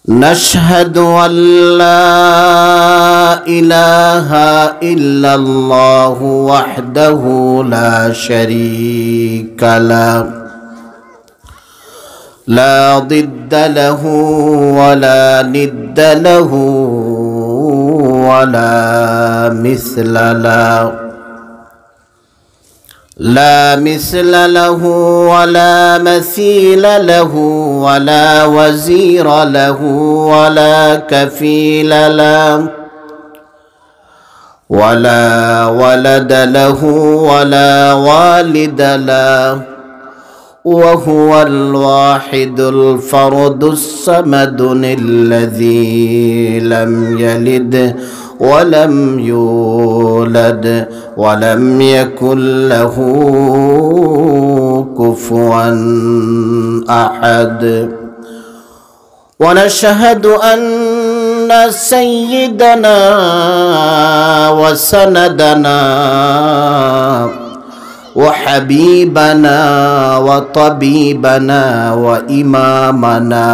نشهد أن لا إله إلا الله وحده لا شريك له لا ضد له ولا ند له ولا مثل له لا مثل له ولا مثيل له ولا وزير له ولا كفيل له ولا ولد له ولا والد له وهو الواحد الفرد الصمد الذي لم يلد ولم يولد ولم يكن له كفوا أحد. ونشهد أن سيدنا وسندنا وحبيبنا وطبيبنا وإمامنا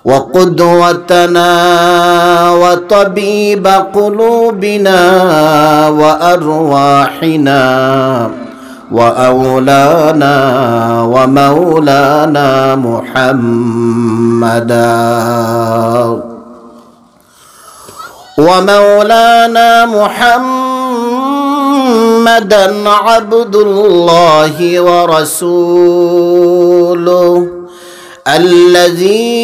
وقدوتنا وطبيب قلوبنا وأرواحنا وأولانا ومولانا محمدا عبد الله ورسوله الذي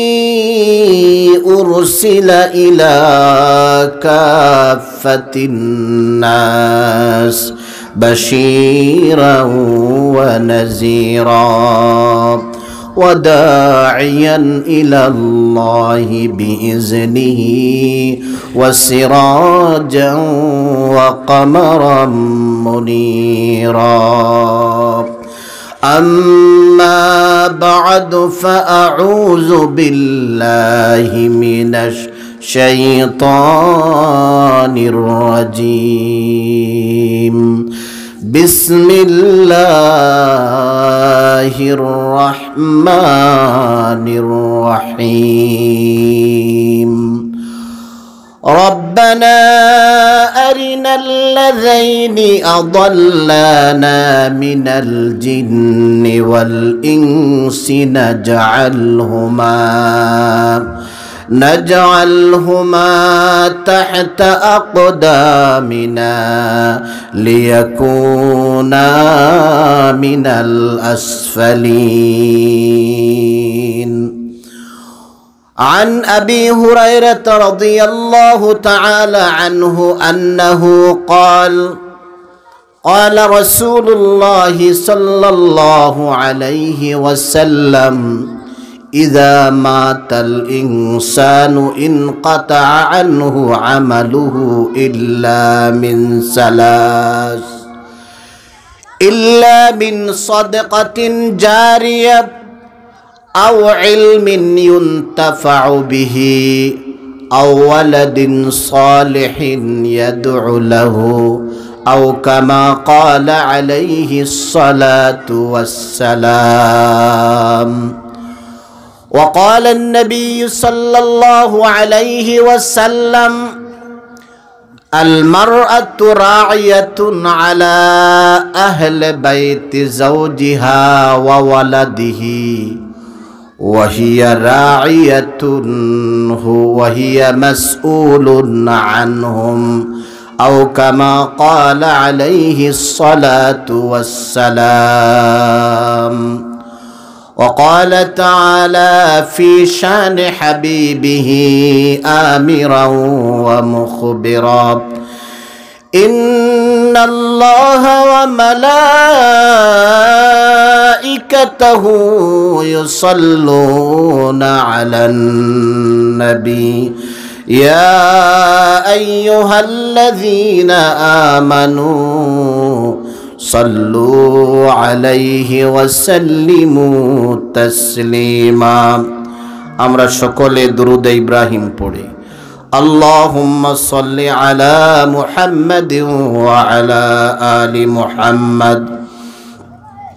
أرسل إلى كافة الناس بشيرا ونذيرا وداعيا إلى الله بإذنه وسراجا وقمرا منيرا. أما بعد فأعوذ بالله من الشيطان الرجيم. بسم الله الرحمن الرحيم. ربنا أرنا الذين أضلانا من الجن والإنس نجعلهما تحت أقدامنا ليكونا من الأسفلين. عن أبي هريرة رضي الله تعالى عنه أنه قال قال رسول الله صلى الله عليه وسلم: إذا مات الإنسان انقطع عنه عمله إلا من صدقة جارية أو علم ينتفع به أو ولد صالح يدعو له أو كما قال عليه الصلاة والسلام. وقال النبي صلى الله عليه وسلم: المرأة راعية على أهل بيت زوجها وولده وهي راعية وهي مسؤول عنهم أو كما قال عليه الصلاة والسلام. وقال تعالى في شان حبيبه آمرا ومخبرا: إن الله وملائكته يصلون على النبي يا أيها الذين آمنوا صلوا عليه وسلموا تسليما. আমরা সকলে দুরূদ ইব্রাহিম পড়ি। اللهم صل على محمد وعلى آل محمد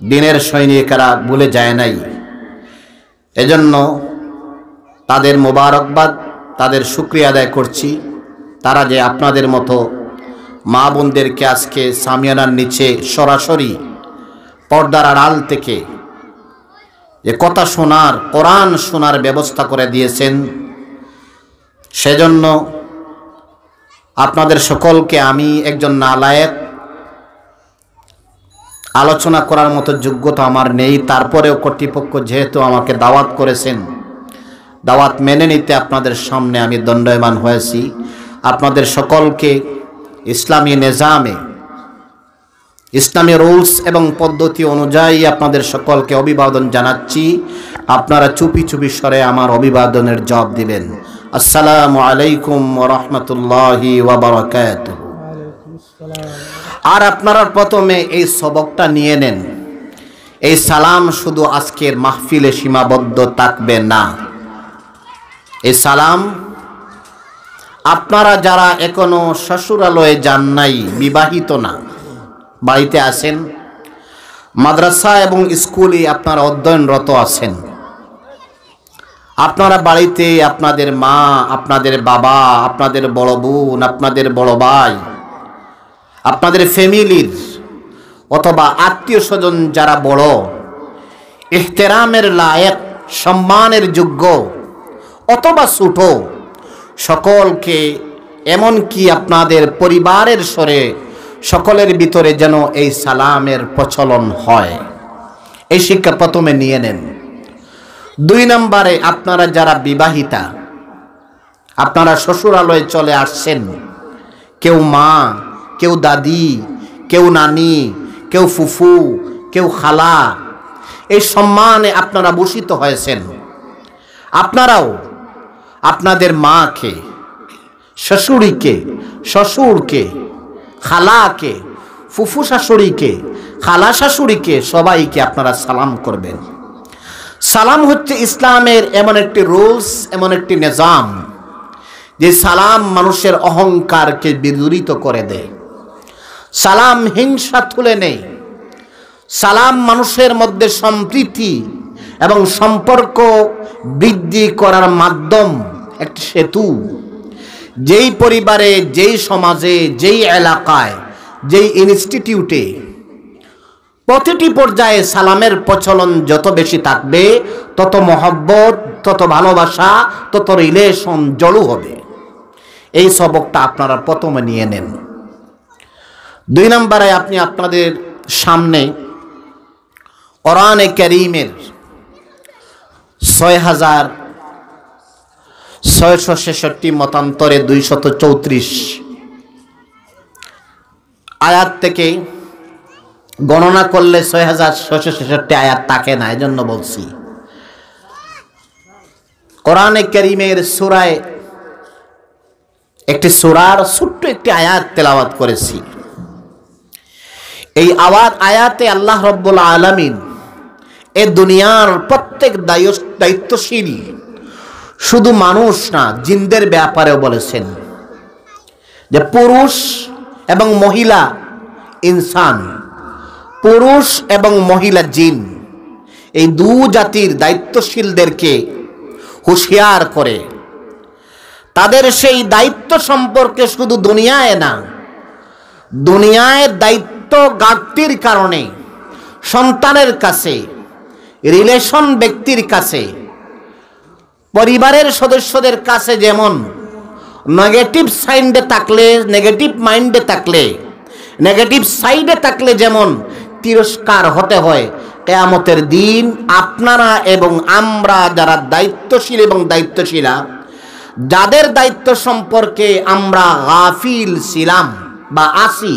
দিনের সৈনিকেরা ভুলে যায় নাই। এজন্য তাদের মোবারকবাদ, তাদের শুকরিয়া আদায় করছি। তারা যে আপনাদের মতো মা বোনদেরকে আজকে সামিয়ানার নিচে সরাসরি পর্দার আড়াল থেকে যে কথা শোনার, কোরআন শোনার ব্যবস্থা করে দিয়েছেন, সেজন্য আপনাদের সকলকে আমি একজন নালায়েক, আলোচনা করার মতো যোগ্যতা আমার নেই, তারপরেও কর্তৃপক্ষ যেহেতু আমাকে দাওয়াত করেছেন, দাওয়াত মেনে নিতে আপনাদের সামনে আমি দণ্ডায়মান হয়েছি। আপনাদের সকলকে ইসলামী নিজামে, ইসলামী রুলস এবং পদ্ধতি অনুযায়ী আপনাদের সকলকে অভিবাদন জানাচ্ছি। আপনারা চুপি চুপি স্বরে আমার অভিবাদনের জবাব দিবেন। আসসালামু আলাইকুম ওয়া রাহমাতুল্লাহি ওয়া বারাকাতুহু। আর আপনারা প্রথমে এই সবকটা নিয়ে নেন, এই সালাম শুধু আজকের মাহফিলে সীমাবদ্ধ থাকবে না। এই সালাম আপনারা যারা এখনো শ্বশুরালয়ে যান নাই, বিবাহিত না, বাড়িতে আছেন, মাদ্রাসা এবং স্কুলে আপনারা অধ্যয়নরত আছেন, আপনারা বাড়িতে আপনাদের মা, আপনাদের বাবা, আপনাদের বড় বোন, আপনাদের বড় ভাই, আপনাদের ফ্যামিলির অথবা আত্মীয় স্বজন যারা বড়, ইহতেরামের লায়েক, সম্মানের যোগ্য অথবা ছোট, সকলকে, এমনকি আপনাদের পরিবারের স্বরে সকলের ভিতরে যেন এই সালামের প্রচলন হয়, এই শিক্ষা প্রথমে নিয়ে নেন। 2 নম্বরে, আপনারা যারা বিবাহিতা, আপনারা শ্বশুরালয়ে চলে আসছেন, কেউ মা, কেউ দাদি, কেউ নানি, কেউ ফুফু, কেউ খালা, এই সম্মানে আপনারা ভূষিত হয়েছেন। আপনারাও আপনাদের মাকে, শাশুড়িকে, শ্বশুরকে, খালাকে, ফুফু শাশুড়িকে, খালা শাশুড়িকে, সবাইকে আপনারা সালাম করবেন। সালাম হচ্ছে ইসলামের এমন একটি রুলস, এমন একটি নিজাম, যে সালাম মানুষের অহংকারকে বিদূরিত করে দেয়। সালাম হিংসা তুলে নেয়। সালাম মানুষের মধ্যে সম্প্রীতি এবং সম্পর্ক বৃদ্ধি করার মাধ্যম, একটি সেতু। যেই পরিবারে, যেই সমাজে, যেই এলাকায়, যেই ইনস্টিটিউটে, প্রতিটি পর্যায়ে সালামের প্রচলন যত বেশি থাকবে, তত মহব্বত, তত ভালোবাসা, তত রিলেশন জড়ো হবে। এই সবকটা আপনারা প্রথমে নিয়ে নেন। 2 নম্বরে, আপনি আপনাদের সামনে কোরআনে কারীমের 6666 মতান্তরে 234 আয়াত থেকে গণনা করলে 6666 আয়াত থাকে না, এজন্য বলছি। কোরআনে কারীমের সূরায় একটি সূরার ছোট্ট একটি আয়াত তেলাওয়াত করেছি। এই আয়াতে আল্লাহ রাব্বুল আলামিন এই দুনিয়ার প্রত্যেক দায়িত্বশীল, শুধু মানুষ না, জিনদের ব্যাপারেও বলেছেন যে পুরুষ এবং মহিলা ইনসান, পুরুষ এবং মহিলা জিন, এই 2 জাতির দায়িত্বশীলদেরকে হুঁশিয়ার করে তাদের সেই দায়িত্ব সম্পর্কে শুধু দুনিয়ায় না, দুনিয়ায় দায়িত্ব ঘাটতির কারণে সন্তানের কাছে, রিলেশন ব্যক্তির কাছে, পরিবারের সদস্যদের কাছে যেমন নেগেটিভ সাইডে থাকলে, নেগেটিভ মাইন্ডে থাকলে, নেগেটিভ সাইডে থাকলে যেমন তিরস্কার হতে হয়, কিয়ামতের দিন আপনারা এবং আমরা যারা দায়িত্বশীল এবং দায়িত্বশীলা, যাদের দায়িত্ব সম্পর্কে আমরা গাফিল ছিলাম বা আছি,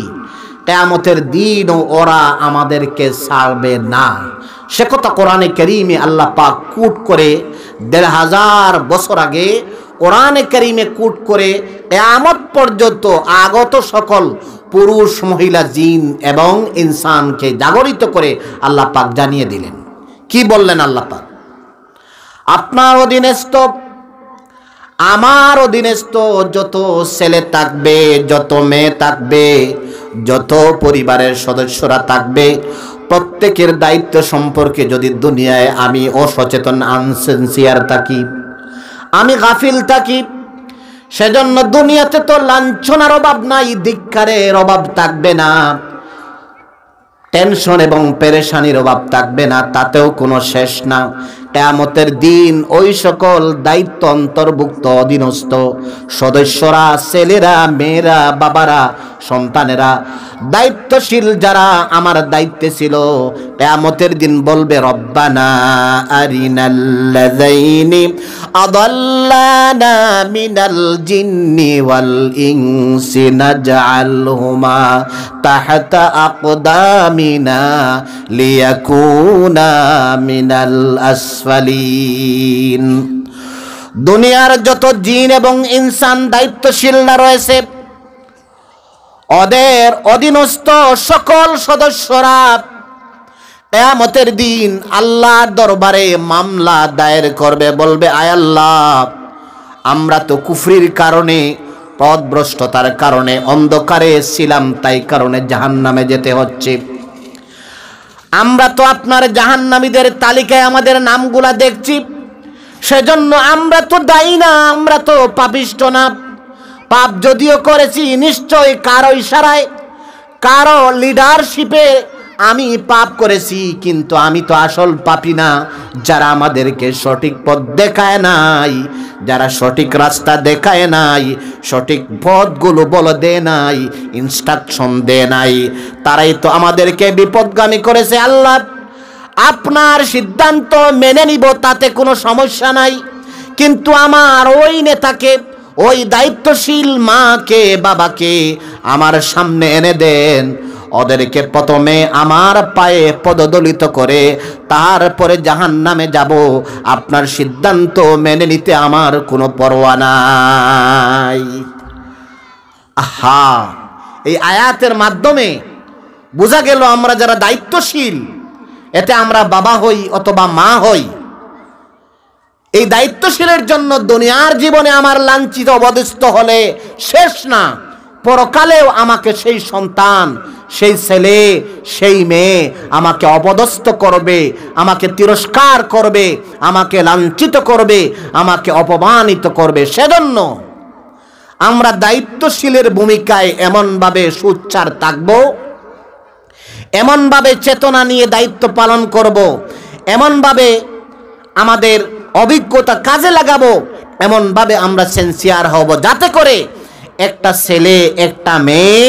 কিয়ামতের দিনও ওরা আমাদেরকে ছাড়বে না। সে কথা কোরআনে কারীমে আল্লাহ পাক কোট করে ১৫০০ বছর আগে কোরআনে কারীমে কোট করে কিয়ামত পর্যন্ত আগত সকল পুরুষ, মহিলা, জিন এবং ইনসানকে জাগরিত করে আল্লাহ পাক জানিয়ে দিলেন। কি বললেন আল্লাহ পাক? আপনার অধীনস্থ, আমার অধীনস্থ যত ছেলে থাকবে, যত মেয়ে থাকবে, যত পরিবারের সদস্যরা থাকবে, প্রত্যেকের দায়িত্ব সম্পর্কে যদি দুনিয়ায় আমি অসচেতন, আনসিনসিয়ার থাকি, আমি গাফিল থাকি, সেজন্য দুনিয়াতে তো লাঞ্ছনার অভাব নাই, ধিক্কারের অভাব থাকবে না, টেনশন এবং পেরেশানির অভাব থাকবে না, তাতেও কোনো শেষ না। কিয়ামতের দিন ওই সকল দায়িত্ব অন্তর্ভুক্ত অধীনস্থ সদস্যরা, ছেলেরা, মেয়েরা, বাবারা, সন্তানেরা, দায়িত্বশীল যারা আমার দায়িত্বে ছিল, কিয়ামতের দিন বলবে রব্বানা আরিনাল্লাযাইনি আদাল্লানা মিনাল জিন্নি ওয়াল ইনসি নাজআলহুমা তাহতা আকদামিনা লিয়াকুনা মিনাল আসফালিন। দুনিয়ার যত জিন এবং ইনসান দায়িত্বশীলরা রয়েছে, ওদের অধীনস্থ সকল সদস্যরা কিয়ামতের দিন আল্লাহর দরবারে মামলা দায়ের করবে, বলবে আয় আল্লাহ, আমরা তো কুফরির কারণে, পথভ্রষ্টতার কারণে অন্ধকারে ছিলাম, তাই কারণে জাহান্নামে যেতে হচ্ছে। আমরা তো আপনার জাহান্নামীদের তালিকায় আমাদের নামগুলা দেখছি, সেজন্য আমরা তো দায়ী না, আমরা তো পাপিষ্ঠ না। পাপ যদিও করেছি নিশ্চয় কারো ইশারায়, কারো লিডারশিপে আমি পাপ করেছি, কিন্তু আমি তো আসল পাপী না। যারা আমাদেরকে সঠিক পথ দেখায় নাই, যারা সঠিক রাস্তা দেখায় নাই, সঠিক পথগুলো বলে দেয় নাই, ইনস্ট্রাকশন দেয় নাই, তারাই তো আমাদেরকে বিপদগামী করেছে। আল্লাহ, আপনার সিদ্ধান্ত মেনে নিব, তাতে কোনো সমস্যা নাই, কিন্তু আমার ওই নেতাকে, ওই দায়িত্বশীল মাকে, বাবাকে আমার সামনে এনে দেন, ওদেরকে প্রথমে আমার পায়ে পদদলিত করে তারপরে জাহান্নামে যাব। আপনার সিদ্ধান্ত মেনে নিতে আমার কোনো পরোয়া নাই। আহা, এই আয়াতের মাধ্যমে বোঝা গেল আমরা যারা দায়িত্বশীল, এতে আমরা বাবা হই অথবা মা হই, এই দায়িত্বশীলের জন্য দুনিয়ার জীবনে আমার লাঞ্ছিত অবদিষ্ট হলে শেষ না, পরকালেও আমাকে সেই সন্তান, সেই ছেলে, সেই মেয়ে আমাকে অপদস্থ করবে, আমাকে তিরস্কার করবে, আমাকে লাঞ্ছিত করবে, আমাকে অপমানিত করবে। সেজন্য আমরা দায়িত্বশীলের ভূমিকায় এমনভাবে সোচ্চার থাকব, এমনভাবে চেতনা নিয়ে দায়িত্ব পালন করব, এমনভাবে আমাদের অভিজ্ঞতা কাজে লাগাবো, এমনভাবে আমরা সেন্সিয়ার হব, যাতে করে একটা ছেলে, একটা মেয়ে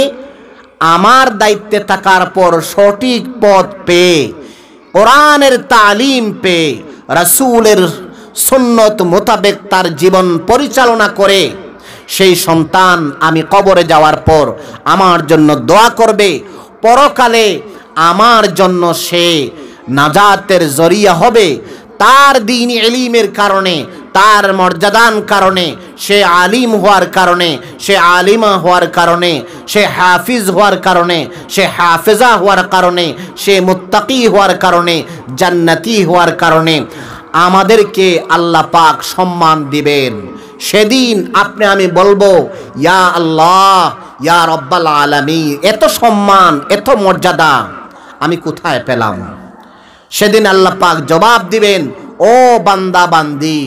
আমার দায়িত্বে থাকার পর সঠিক পথ পেয়ে, কোরআনের তালিম পেয়ে, রাসূলের সুন্নত মোতাবেক তার জীবন পরিচালনা করে সেই সন্তান আমি কবরে যাওয়ার পর আমার জন্য দোয়া করবে, পরকালে আমার জন্য সে নাজাতের জরিয়া হবে। তার দ্বীনি ইলমের কারণে, তার মর্যাদার কারণে, সে আলিম হওয়ার কারণে, সে আলিমা হওয়ার কারণে, সে হাফিজ হওয়ার কারণে, সে হাফেজা হওয়ার কারণে, সে মুত্তাকি হওয়ার কারণে, জান্নাতি হওয়ার কারণে আমাদেরকে আল্লাহ পাক সম্মান দিবেন। সেদিন আপনি আমি বলবো, ইয়া আল্লাহ, ইয়া রব্বাল আলামিন, এত সম্মান, এত মর্যাদা আমি কোথায় পেলাম? সেদিন আল্লাহ পাক জবাব দিবেন, ও বান্দা বান্দি,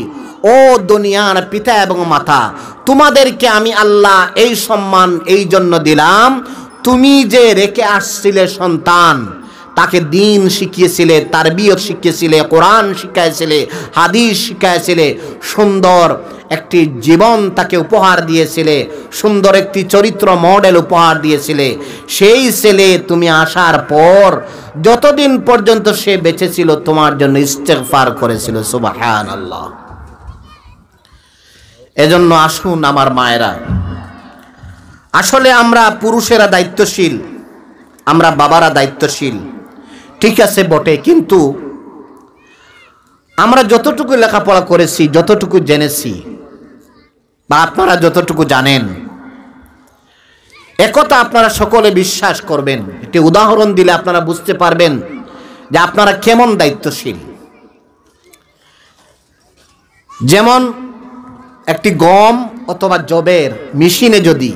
ও দুনিয়ার পিতা এবং মাতা, তোমাদেরকে আমি আল্লাহ এই সম্মান এই জন্য দিলাম, তুমি যে রেখে আসছিলে সন্তান, তাকে দ্বীন শিখিয়েছিলে, তারবিয়ত শিখিয়েছিলে, কোরআন শিখিয়েছিলে, হাদিস শিখিয়েছিলে, সুন্দর একটি জীবন তাকে উপহার দিয়েছিলে, সুন্দর একটি চরিত্র মডেল উপহার দিয়েছিলে। সেই ছেলে তুমি আসার পর যতদিন পর্যন্ত সে বেঁচে ছিল তোমার জন্য ইস্তেগফার করেছিল। সুবহানাল্লাহ। এজন্য আসুন আমার মায়েরা, আসলে আমরা পুরুষেরা দায়িত্বশীল, আমরা বাবারা দায়িত্বশীল, ঠিক আছে বটে, কিন্তু আমরা যতটুকু লেখাপড়া করেছি, যতটুকু জেনেছি, বা আপনারা যতটুকু জানেন, একথা আপনারা সকলে বিশ্বাস করবেন। একটি উদাহরণ দিলে আপনারা বুঝতে পারবেন যে আপনারা কেমন দায়িত্বশীল। যেমন একটি গম অথবা জবের মেশিনে যদি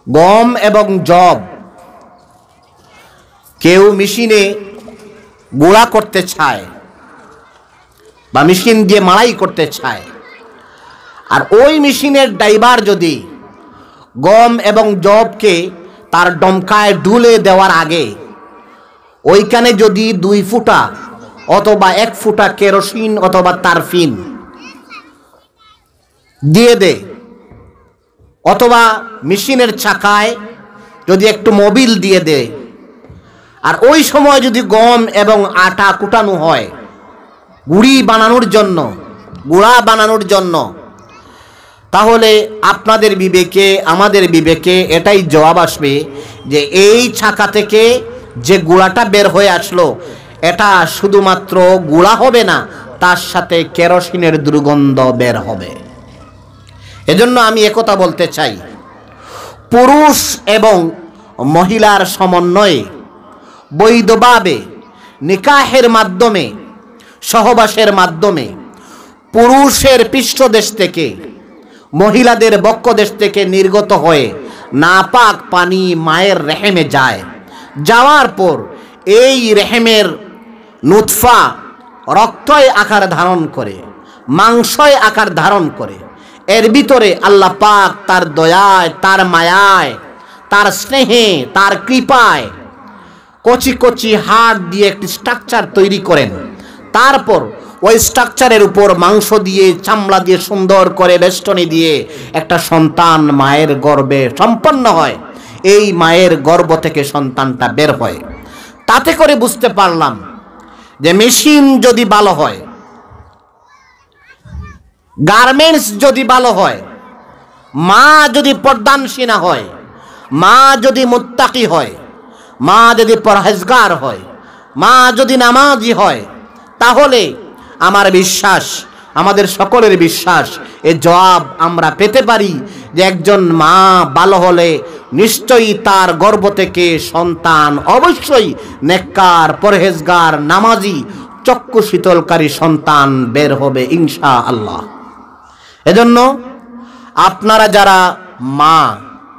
গম এবং জব কেউ মেশিনে গুঁড়া করতে চায় বা মেশিন দিয়ে মাড়াই করতে চায়, আর ওই মেশিনের ড্রাইভার যদি গম এবং জবকে তার ডমকায় ডুলে দেওয়ার আগে ওইখানে যদি 2 ফুটা অথবা 1 ফুটা কেরোসিন অথবা তারফিন দিয়ে দেয়, অথবা মেশিনের চাকায় যদি একটু মোবিল দিয়ে দেয়, আর ওই সময় যদি গম এবং আটা কুটানো হয় গুঁড়া বানানোর জন্য, তাহলে আপনাদের বিবেকে আমাদের বিবেকে এটাই জবাব আসবে যে এই চাকা থেকে যে গুঁড়াটা বের হয়ে আসলো এটা শুধুমাত্র গুঁড়া হবে না, তার সাথে কেরোসিনের দুর্গন্ধ বের হবে। এজন্য আমি একথা বলতে চাই, পুরুষ এবং মহিলার সমন্বয়ে বৈধভাবে নিকাহের মাধ্যমে সহবাসের মাধ্যমে পুরুষের পৃষ্ঠদেশ থেকে মহিলাদের বক্ষদেশ থেকে নির্গত হয়ে নাপাক পানি মায়ের রেহেমে যায়, যাওয়ার পর এই রেহেমের নুতফা রক্তয় আকার ধারণ করে, মাংসয় আকার ধারণ করে, এর ভিতরে আল্লাহ পাক তার দয়ায়, তার মায়ায়, তার স্নেহে, তার কৃপায় কচি কচি হাড় দিয়ে একটি স্ট্রাকচার তৈরি করেন। তারপর ওই স্ট্রাকচারের উপর মাংস দিয়ে, চামড়া দিয়ে, সুন্দর করে বেষ্টনী দিয়ে একটা সন্তান মায়ের গর্ভে সম্পন্ন হয়। এই মায়ের গর্ভ থেকে সন্তানটা বের হয়। তাতে করে বুঝতে পারলাম যে মেশিন যদি ভালো হয়, গার্মেন্টস যদি ভালো হয়, মা যদি পর্দানশীনা হয়, মা যদি মুত্তাকি হয়, মা যদি পরহেজগার হয়, মা যদি নামাজি হয়, তাহলে আমার বিশ্বাস, আমাদের সকলের বিশ্বাস, এর জবাব আমরা পেতে পারি যে একজন মা ভালো হলে নিশ্চয়ই তার গর্ভ থেকে সন্তান অবশ্যই নেককার, পরহেজগার, নামাজি, চক্ষু শীতলকারী সন্তান বের হবে ইনশাআল্লাহ। এজন্য আপনারা যারা মা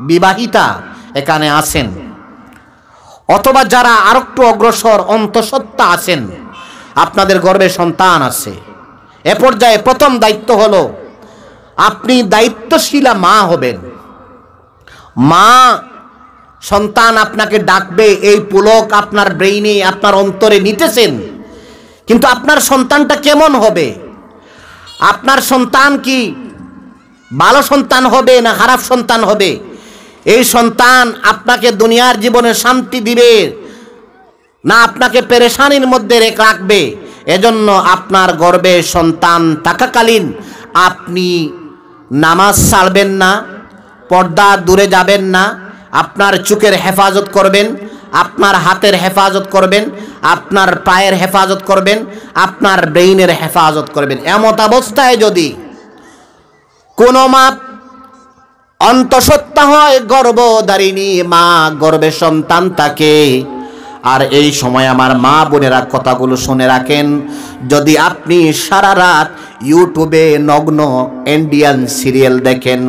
বিবাহিতা এখানে আছেন, অথবা যারা আরেকটু অগ্রসর অন্তঃসত্ত্বা আছেন, আপনাদের গর্ভে সন্তান আছে, এ পর্যায়ে প্রথম দায়িত্ব হলো আপনি দায়িত্বশীলা মা হবেন। মা সন্তান আপনাকে ডাকবে, এই পুলক আপনার ব্রেইনে, আপনার অন্তরে নিতেছেন, কিন্তু আপনার সন্তানটা কেমন হবে? আপনার সন্তান কি ভালো সন্তান হবে না খারাপ সন্তান হবে? এই সন্তান আপনাকে দুনিয়ার জীবনে শান্তি দিবে না আপনাকে পেরেশানির মধ্যে রাখবে? এজন্য আপনার গর্ভে সন্তান থাকাকালীন আপনি নামাজ ছাড়বেন না, পর্দা দূরে যাবেন না, আপনার চোখের হেফাজত করবেন, আপনার হাতের হেফাজত করবেন, আপনার পায়ের হেফাজত করবেন, আপনার ব্রেইনের হেফাজত করবেন। এমত অবস্থায় যদি কোনো মা অন্তঃসত্ত্বা হয়, গর্ভধারিণী মা, গর্ভে সন্তান থাকে, আর এই সময় আমার মা বোনেরা কথাগুলো শুনে রাখেন, যদি আপনি সারা রাত ইউটিউবে নগ্ন ইন্ডিয়ান সিরিয়াল দেখেন,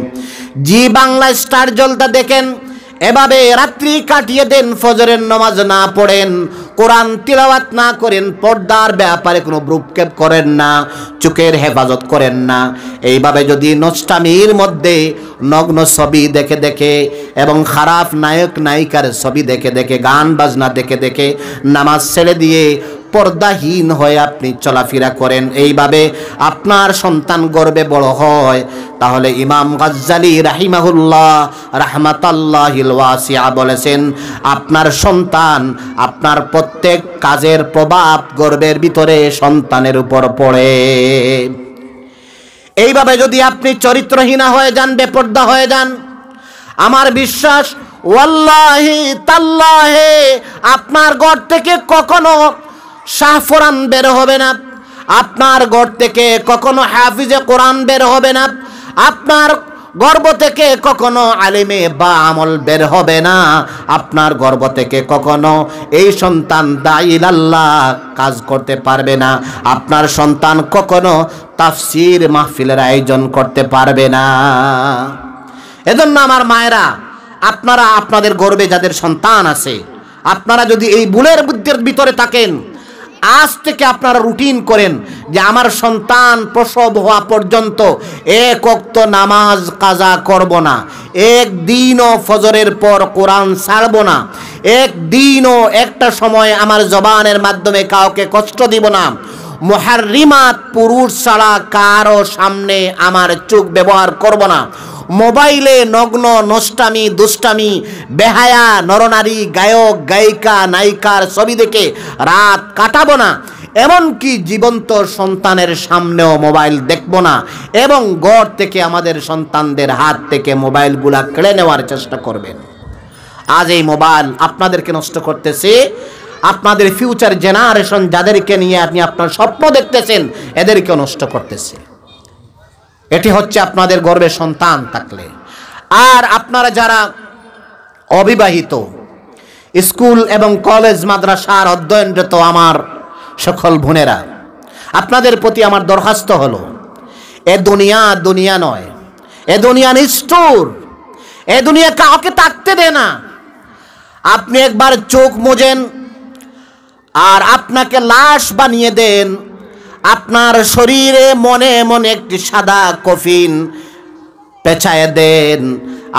জি বাংলা স্টার জলসা দেখেন, এভাবে রাত্রি কাটিয়ে দেন, ফজরের নামাজ না পড়েন, কোরআন তিলাওয়াত না করেন, পর্দার ব্যাপারে কোনো ভ্রুক্ষেপ করেন না, চোখের হেফাজত করেন না, এইভাবে যদি নষ্টামির মধ্যে নগ্ন ছবি দেখে দেখে এবং খারাপ নায়ক নায়িকার ছবি দেখে দেখে, গান বাজনা দেখে দেখে নামাজ ছেড়ে দিয়ে পর্দাহীন হয়ে আপনি চলাফেরা করেন, এইভাবে আপনার সন্তান গর্ভে বড় হয়, তাহলে ইমাম গাজ্জালি রাহিমাহুল্লাহ রাহমাতাল্লাহিল ওয়াসিআ বলেছেন, আপনার সন্তান, আপনার প্রত্যেক কাজের প্রভাব গর্ভের ভিতরে সন্তানের উপর পড়ে। এইভাবে যদি আপনি চরিত্রহীনা হয়ে যান, বেপর্দা হয়ে যান, আমার বিশ্বাস ওয়াল্লাহি তাল্লাহি আপনার ঘর থেকে কখনো শাহফরান বের হবে না, আপনার ঘর থেকে কখনো হাফিজে কোরআন বের হবে না, আপনার গর্ভ থেকে কখনো আলেমে বা আমল বের হবে না, আপনার গর্ভ থেকে কখনো এই সন্তান দাঈল আল্লাহ কাজ করতে পারবে না, আপনার সন্তান কখনো তাফসীর মাহফিলের আয়োজন করতে পারবে না। এজন্য আমার মায়েরা, আপনারা আপনাদের গর্ভে যাদের সন্তান আছে, আপনারা যদি এই ভুলের বুদ্ধির ভিতরে থাকেন, আজ থেকে আপনারা রুটিন করেন যে আমার সন্তান প্রসব হওয়া পর্যন্ত এক ওয়াক্ত নামাজ কাজা করব না, একদিনও ফজরের পর কোরআন ছাড়ব না, একদিনও একটা সময় আমার জবানের মাধ্যমে কাউকে কষ্ট দিব না, মুহাররিমাত পুরুষ ছাড়া কারো সামনে আমার চোখ ব্যবহার করব না, মোবাইলে নগ্ন নষ্টামি দুষ্টামি বেহায়া নরনারী গায়ক গায়িকা নায়িকার ছবি দেখে রাত কাটাবো না, এমনকি জীবন্ত সন্তানের সামনেও মোবাইল দেখব না, এবং ঘর থেকে আমাদের সন্তানদের হাত থেকে মোবাইলগুলা কেড়ে নেওয়ার চেষ্টা করবেন। আজ এই মোবাইল আপনাদেরকে নষ্ট করতেছে, আপনাদের ফিউচার জেনারেশন যাদেরকে নিয়ে আপনি আপনার স্বপ্ন দেখতেছেন এদেরকে নষ্ট করতেছে। এটি হচ্ছে আপনাদের গর্ভে সন্তান থাকলে। আর আপনারা যারা অবিবাহিত, স্কুল এবং কলেজ মাদ্রাসার অধ্যয়নরত আমার সকল বোনেরা, আপনাদের প্রতি আমার দরখাস্ত হলো, এ দুনিয়া দুনিয়া নয়, এ দুনিয়া নিষ্ঠুর, এ দুনিয়া কাউকে থাকতে দেয় না। আপনি একবার চোখ মুজেন আর আপনাকে লাশ বানিয়ে দেন, আপনার শরীরে মনে মনে একটি সাদা কফিন পেঁচায় দেন,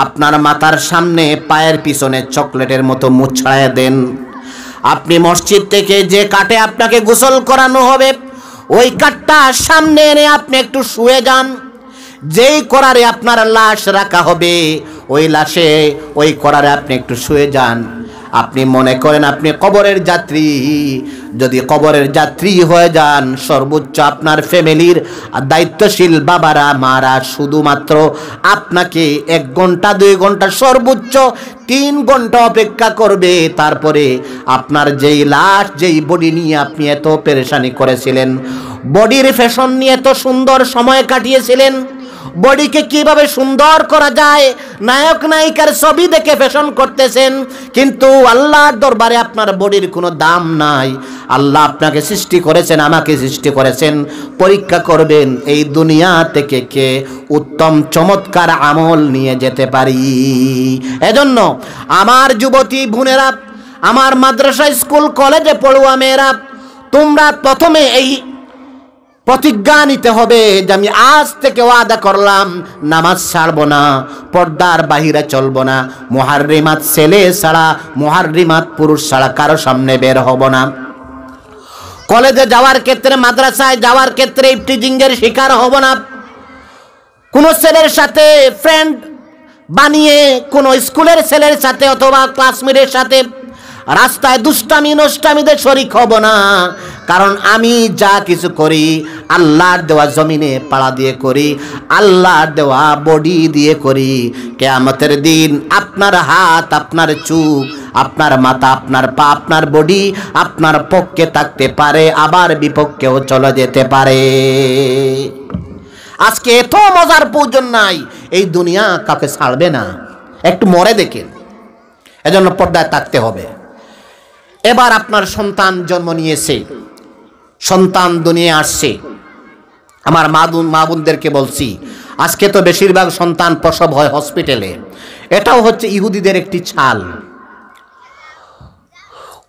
আপনার মাথার সামনে পায়ের পিছনে চকলেটের মতো মুখ ছড়ায় দেন, আপনি মসজিদ থেকে যে কাঠে আপনাকে গোসল করানো হবে ওই কাঠটা সামনে এনে আপনি একটু শুয়ে যান, যেই করারে আপনার লাশ রাখা হবে ওই লাশে ওই করারে আপনি একটু শুয়ে যান। আপনি মনে করেন আপনি কবরের যাত্রী, যদি কবরের যাত্রী হয়ে যান সর্বোচ্চ আপনার ফ্যামিলির দায়িত্বশীল বাবারা মারা শুধুমাত্র আপনাকে 1 ঘন্টা 2 ঘন্টা সর্বোচ্চ 3 ঘন্টা অপেক্ষা করবে। তারপরে আপনার যেই লাশ যেই বডি নিয়ে আপনি এত পেরেশানি করেছিলেন, বডির ফ্যাশন নিয়ে এত সুন্দর সময় কাটিয়েছিলেন, বডিকে কিভাবে সুন্দর করা যায় নায়ক নায়িকার ছবি দেখে ফ্যাশন করতেছেন, কিন্তু আল্লাহর দরবারে আপনার বডির কোনো দাম নাই। আল্লাহ আপনাকে সৃষ্টি করেছেন, আমাকে সৃষ্টি করেছেন, পরীক্ষা করবেন এই দুনিয়া থেকে কে উত্তম চমৎকার আমল নিয়ে যেতে পারি। এজন্য আমার যুবতী বোনেরা, আমার মাদ্রাসা স্কুল কলেজে পড়ুয়া মেয়েরা, তোমরা প্রথমে এই প্রতিজ্ঞা নিতে হবে যে আমি আজ থেকে ওয়াদা করলাম নামাজ ছাড়বো না, পর্দার বাহিরে চলবো না, মুহাররিমাত ছেলে ছাড়া মুহাররিমাত পুরুষ ছাড়া কারো সামনে বের হব না, কলেজে যাওয়ার ক্ষেত্রে মাদ্রাসায় যাওয়ার ক্ষেত্রে ইফটিজিংয়ের শিকার হব না, কোনো ছেলের সাথে ফ্রেন্ড বানিয়ে কোনো স্কুলের ছেলের সাথে অথবা ক্লাসমেটের সাথে রাস্তায় দুষ্টামি নষ্টামিতে শরীক হব না। কারণ আমি যা কিছু করি আল্লাহর দেওয়া জমিনে পাড়া দিয়ে করি, আল্লাহর দেওয়া বডি দিয়ে করি। কিয়ামতের দিন আপনার হাত, আপনার চোখ, আপনার মাথা, আপনার পা, আপনার বডি আপনার পক্ষে থাকতে পারে, আবার বিপক্ষেও চলে যেতে পারে। আজকে এত মজার প্রয়োজন নাই, এই দুনিয়া কাউকে ছাড়বে না, একটু মরে দেখেন। এজন্য পর্দায় থাকতে হবে। এবার আপনার সন্তান জন্ম নিয়েছে, সন্তান দুনিয়া আসছে, আমার মা বোনদেরকে বলছি, আজকে তো বেশিরভাগ সন্তান প্রসব হয় হসপিটালে। এটাও হচ্ছে ইহুদিদের একটি ছাল।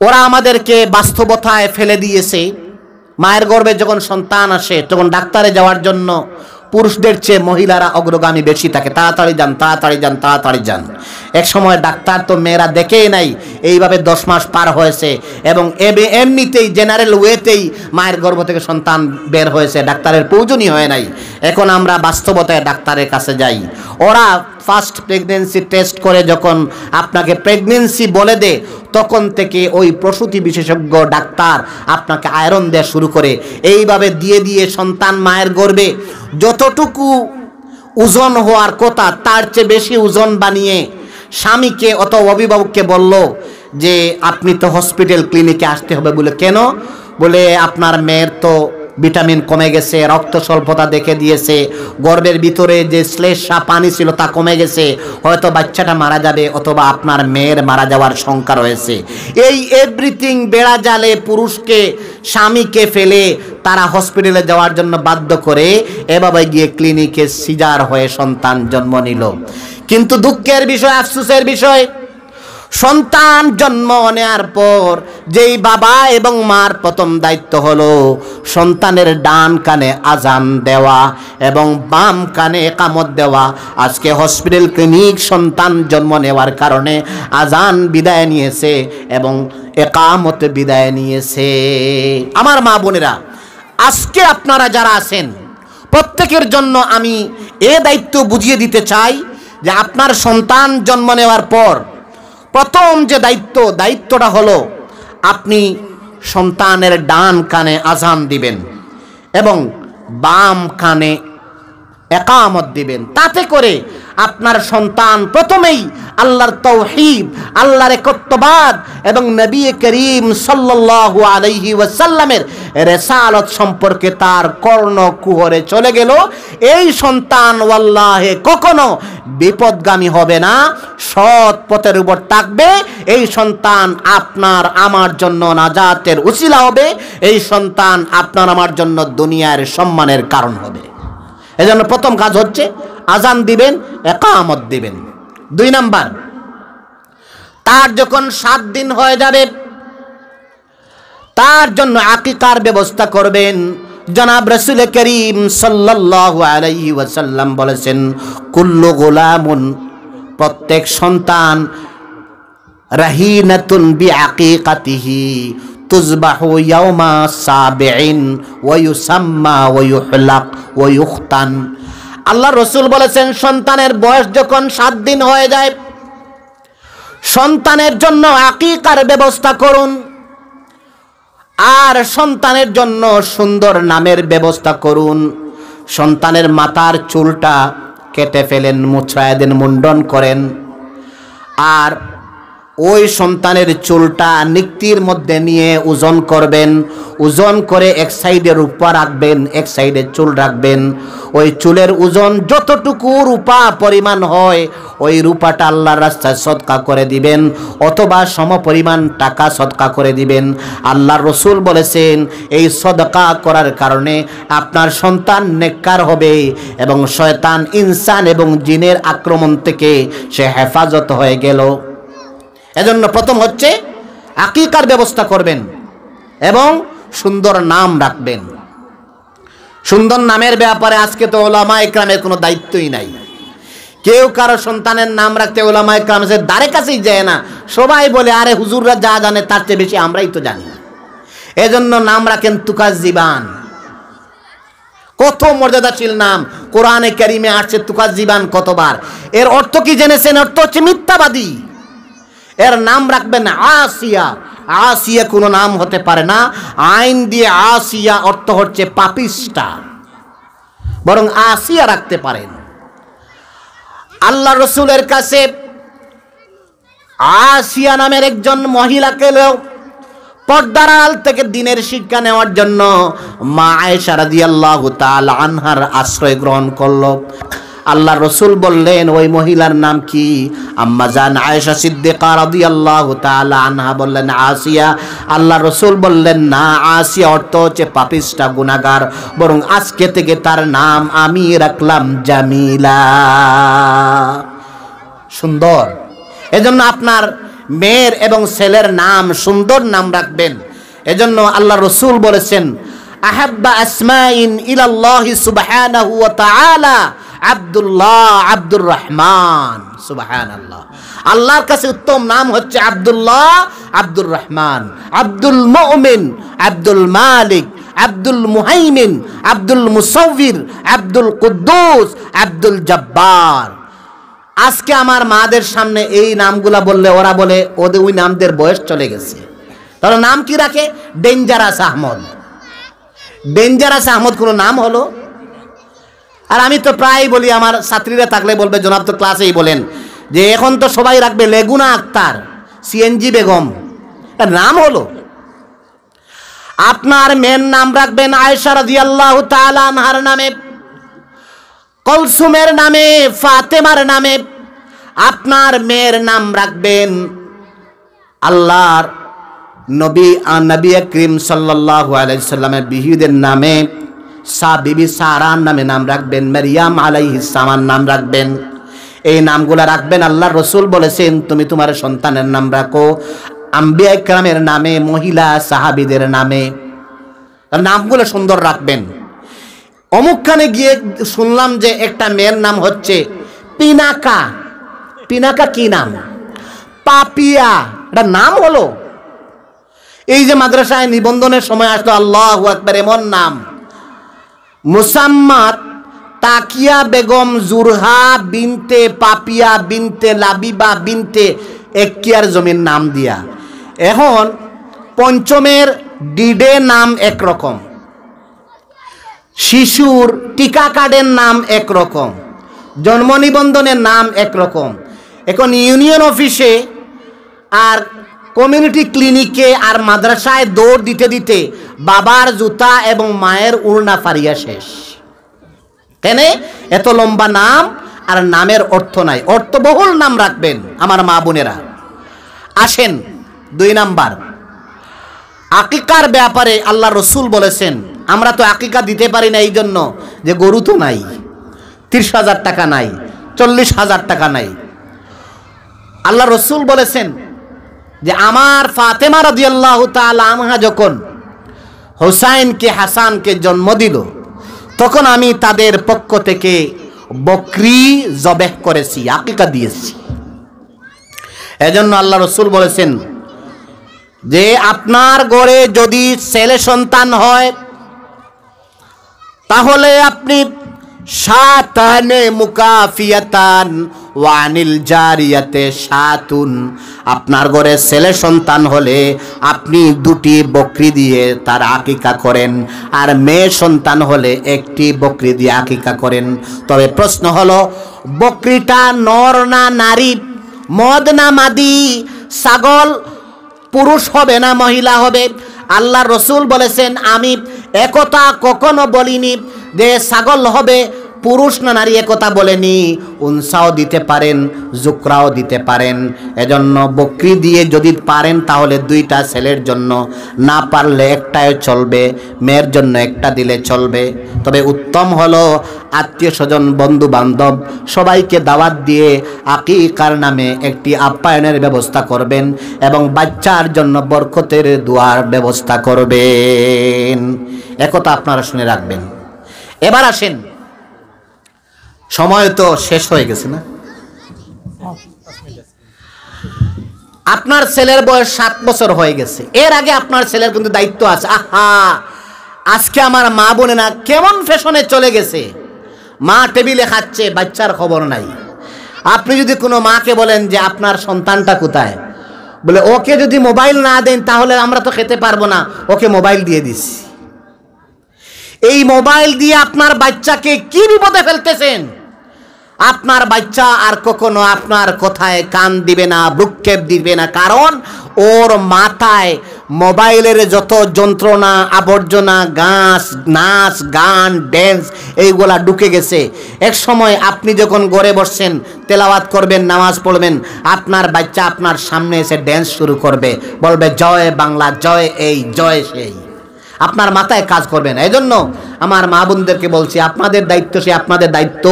ওরা আমাদেরকে বাস্তবতায় ফেলে দিয়েছে। মায়ের গর্ভে যখন সন্তান আসে তখন ডাক্তারে যাওয়ার জন্য পুরুষদের চেয়ে মহিলারা অগ্রগামী বেশি থাকে। তাড়াতাড়ি যান, তাড়াতাড়ি যান, তাড়াতাড়ি যান। এক সময় ডাক্তার তো মেয়েরা দেখেই নাই, এইভাবে 10 মাস পার হয়েছে এবং এমনিতেই জেনারেল ওয়েতেই মায়ের গর্ভ থেকে সন্তান বের হয়েছে, ডাক্তারের প্রয়োজনই হয় নাই। এখন আমরা বাস্তবতায় ডাক্তারের কাছে যাই। ওরা ফার্স্ট প্রেগনেন্সি টেস্ট করে যখন আপনাকে প্রেগনেন্সি বলে দেয়, তখন থেকে ওই প্রসূতি বিশেষজ্ঞ ডাক্তার আপনাকে আয়রন দেওয়া শুরু করে। এইভাবে দিয়ে দিয়ে সন্তান মায়ের গর্ভে যতটুকু ওজন হওয়ার কথা তার চেয়ে বেশি ওজন বানিয়ে স্বামীকে অথবা অভিভাবককে বলল যে আপনি তো হসপিটাল ক্লিনিকে আসতে হবে। বলে কেন? বলে আপনার মেয়ের তো ভিটামিন কমে গেছে, রক্ত স্বল্পতা দেখে দিয়েছে, গর্ভের ভিতরে যে শ্লেষা পানি ছিল তা কমে গেছে, হয়তো বাচ্চাটা মারা যাবে অথবা আপনার মেয়ের মারা যাওয়ার শঙ্কা রয়েছে। এই এভরিথিং বেড়া জালে পুরুষকে স্বামীকে ফেলে তারা হসপিটালে যাওয়ার জন্য বাধ্য করে এভাবে গিয়ে ক্লিনিকে সিজার হয়ে সন্তান জন্ম নিল। কিন্তু দুঃখের বিষয়, আফসোসের বিষয়, সন্তান জন্ম নেওয়ার পর যেই বাবা এবং মার প্রথম দায়িত্ব হলো সন্তানের ডান কানে আজান দেওয়া এবং বাম কানে ইকামত দেওয়া। আজকে হসপিটাল ক্লিনিক সন্তান জন্ম নেওয়ার কারণে আজান বিদায় নিয়েছে এবং ইকামত বিদায় নিয়েছে। আমার মা বোনেরা, আজকে আপনারা যারা আছেন প্রত্যেকের জন্য আমি এ দায়িত্ব বুঝিয়ে দিতে চাই যে আপনার সন্তান জন্ম নেওয়ার পর প্রথম যে দায়িত্বটা হলো আপনি সন্তানের ডান কানে আজান দিবেন এবং বাম কানে ইকামত দিবেন। তাতে করে আপনার সন্তান প্রথমেই আল্লাহর তাওহীদ, আল্লাহর একত্ববাদ এবং নবী করিম সাল্লাল্লাহু আলাইহি ওয়াসাল্লামের রিসালাত সম্পর্কে তার কর্ণকুহরে চলে গেল। এই সন্তান ওয়াল্লাহে কখনো বিপদগামী হবে না, সৎ পথের উপর থাকবে। এই সন্তান আপনার আমার জন্য নাজাতের উসিলা হবে। এই সন্তান আপনার আমার জন্য দুনিয়ার সম্মানের কারণ হবে। এজন্য প্রথম কাজ হচ্ছে আজান দিবেন, ইকামত দিবেন। 2 নাম্বার, তার যখন 7 দিন হয়ে যাবে তার জন্য আকিকার ব্যবস্থা করবেন। জনাব রাসূল করিম সাল্লাল্লাহু আলাইহি ওয়াসাল্লাম বলেছেন, কুল্লু গোলামুন, প্রত্যেক সন্তান রাহিনাতুন বিআকিকাতিহি তুযবাহু ইয়াওমা সাবিইন ওয়া ইউসাম্মা ওয়া ইউহলাক ওয়া ইউখতান। আল্লাহ রসুল বলেছেন, সন্তানের বয়স যখন 7 দিন হয়ে যায় সন্তানের জন্য আকিকার ব্যবস্থা করুন, আর সন্তানের জন্য সুন্দর নামের ব্যবস্থা করুন। সন্তানের মাথার চুলটা কেটে ফেলেন, মুছড়ায় দেন, মুন্ডন করেন। আর ওই সন্তানের চুলটা নিক্তির মধ্যে নিয়ে ওজন করবেন। ওজন করে এক সাইডে রূপা রাখবেন, এক সাইডে চুল রাখবেন। ওই চুলের ওজন যতটুকু রূপা পরিমাণ হয় ওই রূপাটা আল্লাহর রাস্তায় সদকা করে দিবেন, অথবা সমপরিমাণ টাকা সদকা করে দিবেন। আল্লাহর রসুল বলেছেন, এই সদকা করার কারণে আপনার সন্তান নেককার হবে এবং শয়তান, ইনসান এবং জিনের আক্রমণ থেকে সে হেফাজত হয়ে গেল। এজন্য প্রথম হচ্ছে আকিকার ব্যবস্থা করবেন এবং সুন্দর নাম রাখবেন। সুন্দর নামের ব্যাপারে আজকে তো উলামা ইকরামের কোনো দায়িত্বই নাই। কেউ কারো সন্তানের নাম রাখতে উলামা ইকরামের দ্বারে কাছেই যায় না। সবাই বলে, আরে হুজুররা যা জানে তার চেয়ে বেশি আমরাই তো জানি। এজন্য নাম রাখেন তুকাজ্জিবান। কত মর্যাদাশীল নাম, কোরআনে কারিমে আসছে তুকাজ্জিবান কতবার। এর অর্থ কি জেনেছেন? অর্থ হচ্ছে মিথ্যাবাদী। এর নাম রাখবেন আসিয়া। আসিয়া কোনো নাম হতে পারে না। আইন দিয়ে আসিয়া অর্থ হচ্ছে পাপিষ্টা, বরং আসিয়া রাখতে পারেন। আল্লাহ রসুলের কাছে আসিয়া নামের একজন মহিলাকে পর্দার আড়াল থেকে দ্বীনের শিক্ষা নেওয়ার জন্য মা আয়েশা রাদিয়াল্লাহু তাআলা আনহার আশ্রয় গ্রহণ করলো। আল্লাহ রসুল বললেন, ওই মহিলার নাম কি? আম্মা জান আয়েশা সিদ্দিকা রাদিয়াল্লাহু তাআলা আনহা বললেন আসিয়া। আল্লাহ রসুল বললেন, না, আসিয়া অর্থ হচ্ছে পাপিষ্টা, গুনাহগার, বরং আজকে থেকে তার নাম আমি রাখলাম জামিলা, সুন্দর। এজন্য আপনার মেয়ের এবং ছেলের নাম সুন্দর নাম রাখবেন। এজন্য আল্লাহ রসুল বলেছেন, আহাব্বা আসমাইন ইলাল্লাহি সুবহানাহু ওয়া তাআলা আব্দুল্লাহ, আব্দুর রহমান। সুবহানাল্লাহ। আল্লাহর কাছে উত্তম নাম হচ্ছে আব্দুল্লাহ, আব্দুর রহমান, আব্দুল মুমিন, আব্দুল মালিক, আব্দুল মুহাইমিন, আব্দুল মুসাউবির, আব্দুল কুদ্দুস, আব্দুল জব্বার। আজকে আমার মাদের সামনে এই নামগুলা বললে ওরা বলে ওদের ওই নামদের বয়স চলে গেছে। তাহলে নাম কি রাখে? ডেঞ্জারাস আহমদ। ডেঞ্জারাস আহমদ কোনো নাম হলো? আর আমি তো প্রায় বলি, আমার ছাত্রীরা থাকলে বলবে, জনাব তো ক্লাসেই বলেন যে এখন তো সবাই রাখবে লেগুনা আক্তার, সিএনজি বেগম। তার নাম হলো? আপনার মেয়ের নাম রাখবেন আয়েশা রাদিয়াল্লাহু তাআলা আনহার নামে, কলসুমের নামে, ফাতেমার নামে। আপনার মেয়ের নাম রাখবেন আল্লাহর নবী করিম সাল্লাল্লাহু আলাইহি সাল্লামের বিহিদের নামে, বিবি সারার নামে নাম রাখবেন, মারিয়াম আলাইহিস সালামের নাম রাখবেন। এই নামগুলা রাখবেন। আল্লাহর রাসূল বলেছেন তুমি তোমার সন্তানের নাম রাখো আম্বিয়া ইকরামের নামে, মহিলা সাহাবীদের নামে, নামগুলো সুন্দর রাখবেন। অমুকখানে গিয়ে শুনলাম যে একটা মেয়ের নাম হচ্ছে পিনাকা। পিনাকা কি নাম? পাপিয়া, এটা নাম হলো? এই যে মাদ্রাসায় নিবন্ধনের সময় আসলো আল্লাহু আকবার, এমন নাম। মুসাম্মাত তাকিয়া বেগম জুরহা বিনতে পাপিয়া বিনতে লাবিবা বিনতে একিয়ার জমির নাম দিয়া। এখন পঞ্চমের ডিডে নাম একরকম, শিশুর টিকা কার্ডের নাম একরকম, জন্ম নিবন্ধনের নাম একরকম। এখন ইউনিয়ন অফিসে আর কমিউনিটি ক্লিনিকে আর মাদ্রাসায় দৌড় দিতে দিতে বাবার জুতা এবং মায়ের উড়না ফারিয়া শেষ। কেন? এত লম্বা নাম আর নামের অর্থ নাই। অর্থবহুল নাম রাখবেন আমার মা বোনেরা। আসেন 2 নাম্বার, আকিকার ব্যাপারে আল্লাহ রসুল বলেছেন, আমরা তো আকিকা দিতে পারি না এই জন্য যে গরু তো নাই, 30,000 টাকা নাই, 40,000 টাকা নাই। আল্লাহ রসুল বলেছেন যে আমার ফাতেমা রাদিয়াল্লাহু তাআলা আনহা যখন হুসাইনকে হাসানকে জন্ম দিল তখন আমি তাদের পক্ষ থেকে বকরি জবেহ করেছি, আকিকা দিয়েছি। এজন্য আল্লাহ রসুল বলেছেন যে আপনার ঘরে যদি ছেলে সন্তান হয় তাহলে আপনি শাতানে মুকাফিয়াতান ওয়ানিল জারিয়াতে শাতুন, আপনার ঘরে ছেলে সন্তান হলে আপনি 2টি বকরি দিয়ে তার আকিকা করেন, আর মেয়ে সন্তান হলে 1টি বকরি দিয়ে আকিকা করেন। তবে প্রশ্ন হলো বকরিটা নর না নারী, মদ না মাদি, ছাগল পুরুষ হবে না মহিলা হবে? আল্লাহ রসুল বলেছেন আমি একথা কখনো বলিনি যে ছাগল হবে পুরুষ না নারী, একথা বলেনি। উনসাও দিতে পারেন, জুকরাও দিতে পারেন। এজন্য বকরি দিয়ে যদি পারেন তাহলে 2টা ছেলের জন্য, না পারলে 1টাই চলবে, মেয়ের জন্য 1টা দিলে চলবে। তবে উত্তম হলো আত্মীয় স্বজন বন্ধু বান্ধব সবাইকে দাওয়াত দিয়ে আকিকার নামে একটি আপ্যায়নের ব্যবস্থা করবেন এবং বাচ্চার জন্য বরকতের দোয়ার ব্যবস্থা করবেন। একথা আপনারা শুনে রাখবেন। এবার আসেন, সময় তো শেষ হয়ে গেছে না? আপনার ছেলের বয়স 7 বছর হয়ে গেছে, এর আগে আপনার ছেলের কিন্তু দায়িত্ব আছে। আহা, আজকে আমার মা বোনেরা কেমন ফ্যাশনে চলে গেছে, মা টেবিলে খাচ্ছে, বাচ্চার খবর নাই। আপনি যদি কোনো মাকে বলেন যে আপনার সন্তানটা কোথায়, বলে ওকে যদি মোবাইল না দেন তাহলে আমরা তো খেতে পারবো না, ওকে মোবাইল দিয়ে দিছি। এই মোবাইল দিয়ে আপনার বাচ্চাকে কি বিপদে ফেলতেছেন? আপনার বাচ্চা আর কখনো আপনার কথায় কান দিবে না, ভ্রুক্ষেপ দিবে না, কারণ ওর মাথায় মোবাইলের যত যন্ত্রণা আবর্জনা, নাচ গান ড্যান্স এইগুলা ঢুকে গেছে। এক সময় আপনি যখন ঘরে বসছেন তেলাওয়াত করবেন, নামাজ পড়বেন, আপনার বাচ্চা আপনার সামনে এসে ড্যান্স শুরু করবে, বলবে জয় বাংলা, জয় এই, জয় সেই। আপনার মাথায় কাজ করবে না। এই জন্য আমার মা বোনদেরকে বলছি, আপনাদের দায়িত্ব, সে আপনাদের দায়িত্ব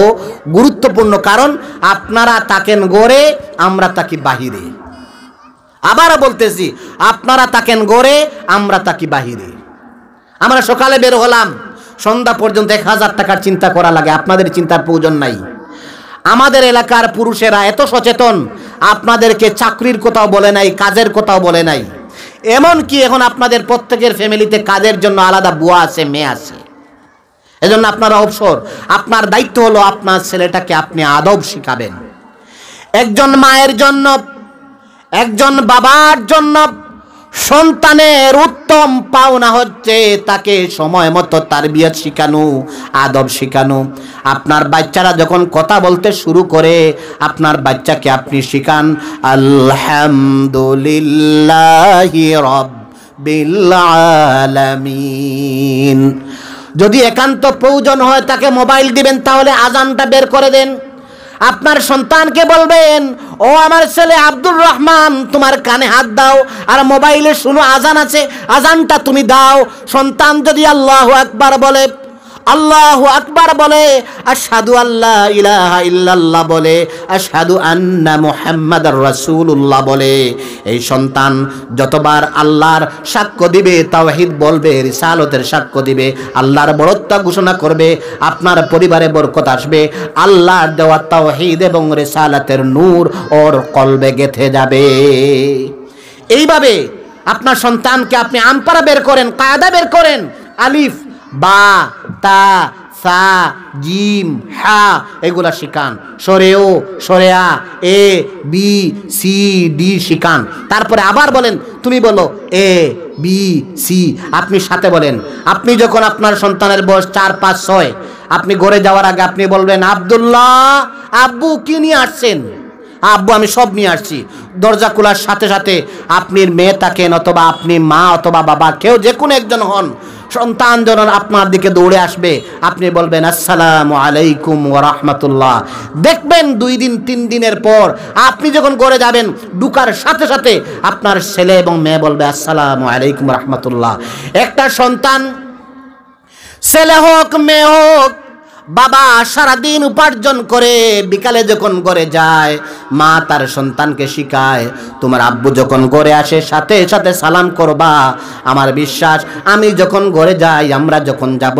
গুরুত্বপূর্ণ, কারণ আপনারা থাকেন ঘরে, আমরা থাকি বাহিরে। আবার বলতেছি, আপনারা থাকেন ঘরে, আমরা থাকি বাহিরে। আমরা সকালে বের হলাম, সন্ধ্যা পর্যন্ত 1000 টাকার চিন্তা করা লাগে, আপনাদের চিন্তার প্রয়োজন নাই। আমাদের এলাকার পুরুষেরা এত সচেতন, আপনাদেরকে চাকরির কথাও বলে নাই, কাজের কথাও বলে নাই। এমন কি এখন আপনাদের প্রত্যেকের ফ্যামিলিতে কাজের জন্য আলাদা বুয়া আছে, মেয়ে আছে। এজন্য আপনারা অবসর, আপনার দায়িত্ব হলো আপনার ছেলেটাকে আপনি আদব শিখাবেন। একজন মায়ের জন্য, একজন বাবার জন্য সন্তানের উত্তম পাওনা হচ্ছে তাকে সময় মতো তারবিয়ত শিখানো, আদব শিখানো। আপনার বাচ্চারা যখন কথা বলতে শুরু করে, আপনার বাচ্চাকে আপনি শিখান আলহামদুলিল্লাহি রাব্বিল আলামিন। যদি একান্ত প্রয়োজন হয় তাকে মোবাইল দিবেন, তাহলে আজানটা বের করে দেন। আপনার সন্তানকে বলবেন, ও আমার ছেলে আব্দুর রহমান, তোমার কানে হাত দাও আর মোবাইলে শুনো আজান আছে, আজানটা তুমি দাও। সন্তান যদি আল্লাহু আকবার বলে, আল্লাহু আকবার বলে, আশহাদু আল্লা ইলাহা ইল্লাল্লাহ বলে, আশহাদু আন্না মুহাম্মাদার রাসূলুল্লাহ বলে, এই সন্তান যতবার আল্লাহর সাক্ষ্য দিবে, তাওহীদ বলবে, রিসালতের সাক্ষ্য দিবে, আল্লাহর বড়ত্ব ঘোষণা করবে, আপনার পরিবারে বরকত আসবে, আল্লাহর দেওয়া তাওহীদ এবং রিসালাতের নূর ওর কলবে গেঁথে যাবে। এইভাবে আপনার সন্তানকে আপনি আমপারা বের করেন, কায়দা বের করেন, আলিফ, বা, তা, সা, জিম, হা এগুলা শিখান, সরেও, সরেয়া, এ বি সি ডি শিখান। তারপরে আবার বলেন, তুমি বলো এ বি সি, আপনি সাথে বলেন। আপনি যখন আপনার সন্তানের বয়স 4, 5, 6, আপনি ঘরে যাওয়ার আগে আপনি বলবেন, আব্দুল্লাহ, আব্বু কি নিয়ে আসছেন? আব্বু আমি সব নিয়ে আসছি। দরজা খোলার সাথে সাথে আপনি মেয়ে থাকেন অথবা আপনি মা অথবা বাবা, কেউ যে কোনো একজন হন, সন্তান যখন আপনার দিকে দৌড়ে আসবে, আপনি বলবেন আসসালামু আলাইকুম ওয়া রাহমাতুল্লাহ। দেখবেন 2 দিন 3 দিনের পর আপনি যখন ঘরে যাবেন, ঢুকার সাথে সাথে আপনার ছেলে এবং মেয়ে বলবে আসসালামু আলাইকুম ওয়া রাহমাতুল্লাহ। একটা সন্তান, ছেলে হোক মেয়ে হোক, বাবা সারাদিন উপার্জন করে বিকালে যখন ঘরে যায়, মা তার সন্তানকে শিখায়, তোমার আব্বু যখন ঘরে আসে সাথে সাথে সালাম করবা। আমার বিশ্বাস, আমি যখন ঘরে যাই, আমরা যখন যাব,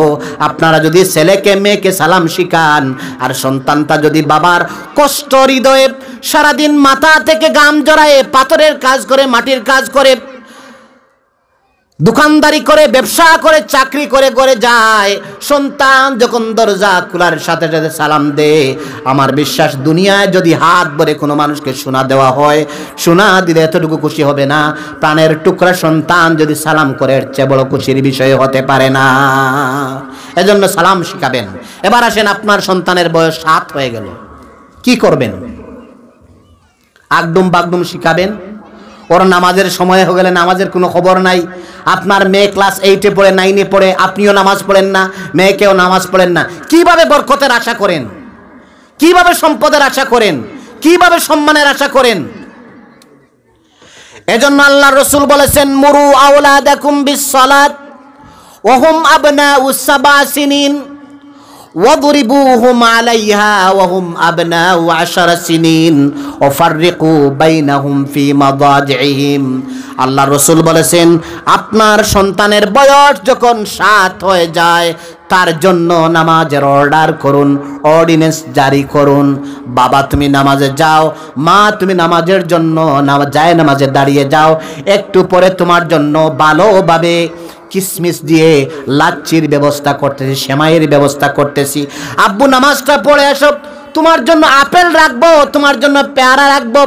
আপনারা যদি ছেলেকে মেয়েকে সালাম শিখান, আর সন্তানটা যদি বাবার কষ্ট হৃদয়ে সারাদিন মাথা থেকে গাম জড়ায় পাথরের কাজ করে, মাটির কাজ করে, দোকানদারি করে, ব্যবসা করে, চাকরি করে ঘরে যায়, সন্তান যখন দরজা খোলার সাথে সাথে সালাম দে, আমার বিশ্বাস দুনিয়ায় যদি হাত ভরে কোনো মানুষকে সোনা দেওয়া হয়, সোনা দিলে এতটুকু খুশি হবে না, প্রাণের টুকরা সন্তান যদি সালাম করে, এর চেয়ে বড় খুশির বিষয় হতে পারে না। এজন্য সালাম শিখাবেন। এবার আসেন, আপনার সন্তানের বয়স 7 হয়ে গেল, কি করবেন? আগডুম বাগডুম শিখাবেন। ওর নামাজের সময় হয়ে গেলে নামাজের কোনো খবর নাই। আপনার মেয়ে ক্লাস 8-এ পড়ে, 9-এ পড়ে, আপনিও নামাজ পড়েন না, মেয়েকেও নামাজ পড়েন না। কিভাবে বরকতের আশা করেন? কিভাবে সম্পদের আশা করেন? কিভাবে সম্মানের আশা করেন? এজন্য আল্লাহ রাসূল বলেছেন, মুরু আওলাদাকুম বিসসালাত ওয়া হুম আবনাউস 7 সিনিন ওয়াদরিবুহুম আলাইহা ওয়া হুম আবনাউ 10 সিনিন ওয়া ফাররিকু বাইনাহুম ফি মাদাজিহিম। আল্লাহ রাসূল বলেছেন, আপনার সন্তানের বয়স যখন 7 হয়ে যায়, তার জন্য নামাজের অর্ডার করুন, অর্ডিন্যান্স জারি করুন। বাবা তুমি নামাজে যাও, মা তুমি নামাজের জন্য যায় নামাজে দাঁড়িয়ে যাও, একটু পরে তোমার জন্য ভালোভাবে কিসমিস দিয়ে লাচ্ছির ব্যবস্থা করতেছি, সেমাইয়ের ব্যবস্থা করতেছি। আব্বু নামাজটা পড়ে আসো, তোমার জন্য আপেল রাখবো, তোমার জন্য পেয়ারা রাখবো।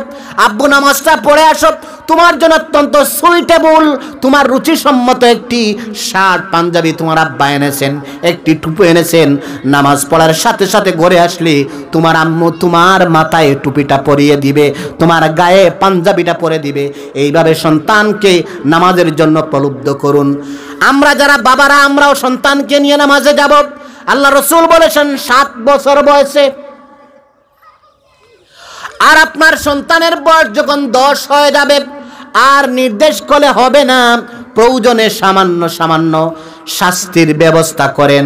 আব্বু নামাজটা পড়ে আসো, তোমার জন্য অত্যন্ত সুইটেবল, তোমার রুচিসম্মত একটি শার্ট পাঞ্জাবি তোমার আব্বা এনেছেন, একটি টুপি এনেছেন। নামাজ পড়ার সাথে সাথে ঘরে আসলে তোমার আম্মু তোমার মাথায় টুপিটা পরিয়ে দিবে, তোমার গায়ে পাঞ্জাবিটা পরে দিবে। এইভাবে সন্তানকে নামাজের জন্য প্রলুব্ধ করুন। আমরা যারা বাবারা, আমরাও সন্তানকে নিয়ে নামাজে যাব। আল্লাহ রাসূল বলেছেন 7 বছর বয়সে। আর আপনার সন্তানের বয়স যখন 10 হয়ে যাবে, আর নির্দেশ করলে হবে না, প্রয়োজনে সামান্য সামান্য শাস্তির ব্যবস্থা করেন।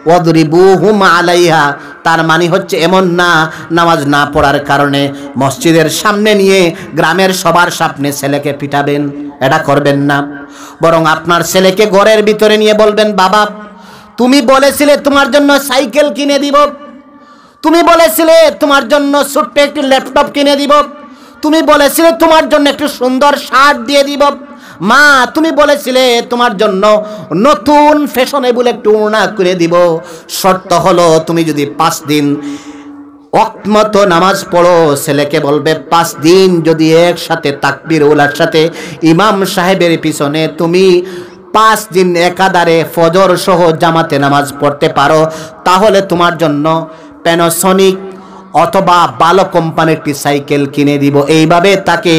ওয়াদরিবুহুম আলাইহা, তার মানে হচ্ছে এমন না নামাজ না পড়ার কারণে মসজিদের সামনে নিয়ে গ্রামের সবার সামনে ছেলেকে পিটাবেন, এটা করবেন না। বরং আপনার ছেলেকে ঘরের ভিতরে নিয়ে বলবেন, বাবা তুমি বলেছিলে তোমার জন্য সাইকেল কিনে দিব, তুমি বলেছিলে তোমার জন্য ছোট্ট একটি ল্যাপটপ কিনে দিব, তুমি বলেছিলে তোমার জন্য একটু সুন্দর শার্ট দিয়ে দিব, মা তুমি বলেছিলে তোমার জন্য নতুন ফ্যাশনেবল একটু ওড়না করে দিব। শর্ত হলো তুমি যদি 5 দিন ওয়াক্ত মতো নামাজ পড়ো। ছেলেকে বলবে 5 দিন যদি একসাথে তাকবীর ওলার সাথে ইমাম সাহেবের পিছনে তুমি 5 দিন একাধারে ফজর সহ জামাতে নামাজ পড়তে পারো, তাহলে তোমার জন্য প্যানাসোনিক অথবা ভালো কোম্পানির একটি সাইকেল কিনে দিব। এইভাবে তাকে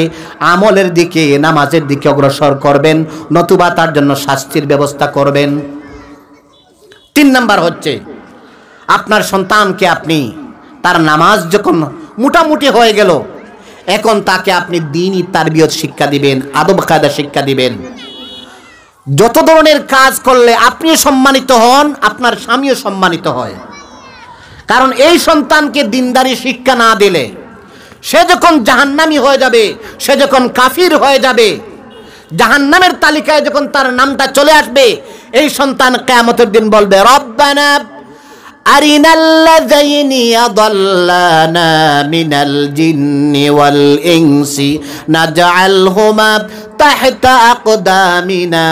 আমলের দিকে, নামাজের দিকে অগ্রসর করবেন, নতুবা তার জন্য শাস্তির ব্যবস্থা করবেন। 3 নাম্বার হচ্ছে, আপনার সন্তানকে আপনি তার নামাজ যখন মোটামুটি হয়ে গেল, এখন তাকে আপনি দ্বীনি তারবিয়ত শিক্ষা দিবেন, আদব কায়দা শিক্ষা দিবেন। যত ধরনের কাজ করলে আপনি সম্মানিত হন, আপনার স্বামীও সম্মানিত হয়। কারণ এই সন্তানকে দিনদারি শিক্ষা না দিলে সে যখন জাহান্নামী হয়ে যাবে, সে যখন কাফির হয়ে যাবে, জাহান্নামের তালিকায় যখন তার নামটা চলে আসবে, এই সন্তান কিয়ামতের দিন বলবে, রব্বানা আরিনাল্লাযাইনি আদাল্লানা মিনাল জিন্নি ওয়াল ইনসি নাজআলহুমা তাহতা আকদামিনা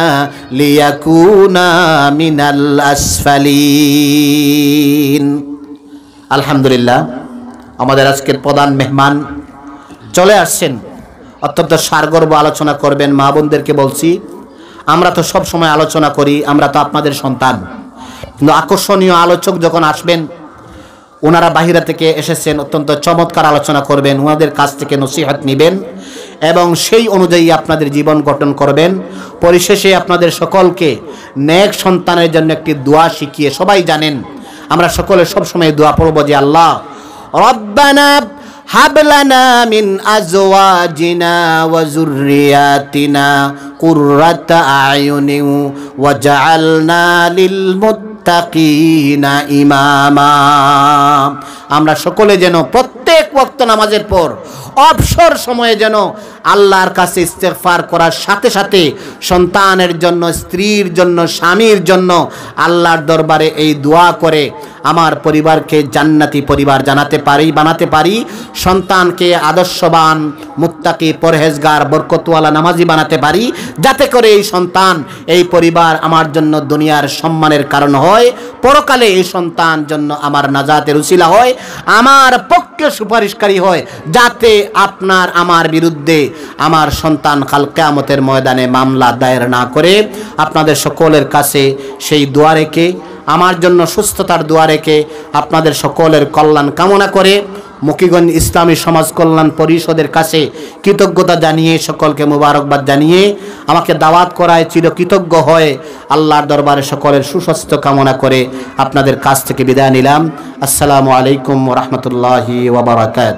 লিয়াকুনা মিনাল আসফালিন। আলহামদুলিল্লাহ, আমাদের আজকের প্রধান মেহমান চলে আসছেন। অত্যন্ত সারগর্ব আলোচনা করবেন। মা বোনদেরকে বলছি, আমরা তো সব সময় আলোচনা করি, আমরা তো আপনাদের সন্তান, কিন্তু আকর্ষণীয় আলোচক যখন আসবেন, ওনারা বাহিরা থেকে এসেছেন, অত্যন্ত চমৎকার আলোচনা করবেন, ওনাদের কাছ থেকে নসিহত নেবেন এবং সেই অনুযায়ী আপনাদের জীবন গঠন করবেন। পরিশেষে আপনাদের সকলকে নেক সন্তানের জন্য একটি দোয়া শিখিয়ে, সবাই জানেন আমরা সকলে সবসময় দোয়া পড়ব যে আল্লাহ রব্বানা হাব লানা মিন আজওয়াজিনা ওয়া যুররিয়াতিনা কুররাতা আয়ুনিন ওয়াজআলনা লিল মুত্তাকিনা ইমামা। আমরা সকলে যেন প্রত্যেক ওয়াক্ত নামাজের পর অবসর সময়ে যেন আল্লাহর কাছে ইস্তেগফার করার সাথে সাথে সন্তানের জন্য, স্ত্রীর জন্য, স্বামীর জন্য আল্লাহর দরবারে এই দোয়া করে আমার পরিবারকে জান্নাতি পরিবার বানাতে পারি, সন্তানকে আদর্শবান, মুত্তাকি, পরহেজগার, বরকতওয়ালা, নামাজি বানাতে পারি, যাতে করে এই সন্তান, এই পরিবার আমার জন্য দুনিয়ার সম্মানের কারণ হয়, পরকালে এই সন্তান জন্য আমার নাজাতের উসিলা হয়, আমার পক্ষে সুপারিশকারী হয়, যাতে আপনার আমার বিরুদ্ধে আমার সন্তান কাল কিয়ামতের ময়দানে মামলা দায়ের না করে। আপনাদের সকলের কাছে সেই দোয়া রেখে, আমার জন্য সুস্থতার দোয়া রেখে, আপনাদের সকলের কল্যাণ কামনা করে মুকিগঞ্জ ইসলামী সমাজ কল্যাণ পরিষদের কাছে কৃতজ্ঞতা জানিয়ে, সকলকে মুবারকবাদ জানিয়ে, আমাকে দাওয়াত করায় চিরকৃতজ্ঞ হয়ে আল্লাহর দরবারে সকলের সুস্বাস্থ্য কামনা করে আপনাদের কাছ থেকে বিদায় নিলাম। আসসালামু আলাইকুম ওয়া রাহমাতুল্লাহি ওয়া বারাকাতুহু।